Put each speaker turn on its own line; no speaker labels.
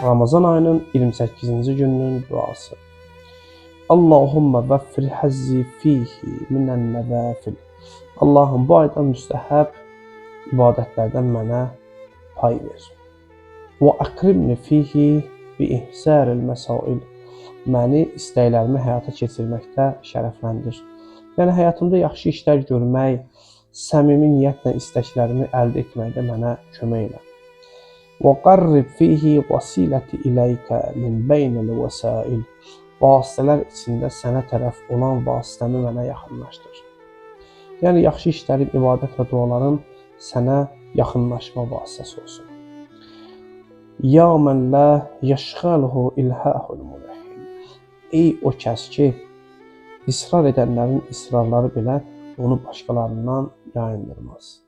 Ramazan ayının 28-ci gününün duası. Allahumma vəffir həzzi fihi minən nəvafil. Allahım, bu ayda müstəhəb ibadətlərdən mənə pay ver. Və əkrimni fihi bi ihsaril məsail. Məni istəklərimi həyata keçirməkdə şərəfləndir. Yəni həyatımda yaxşı işlər görmək, səmimi niyyətlə istəklərimi əldə etməkdə mənə kömək elə. Və qarrib fihi vasiləti iləykə min beynəl vəsail. Vasitələr içində sənə tərəf olan vasitəmi mənə yaxınlaşdır. Yəni yaxşı işlərim, ibadət və dualarım sənə yaxınlaşma vasitəsi olsun. Ya mən la yəşğəluhu ilhahul mulahhin. Ey o kəs ki, israr edənlərin israrları belə onu başqalarından yayındırmaz.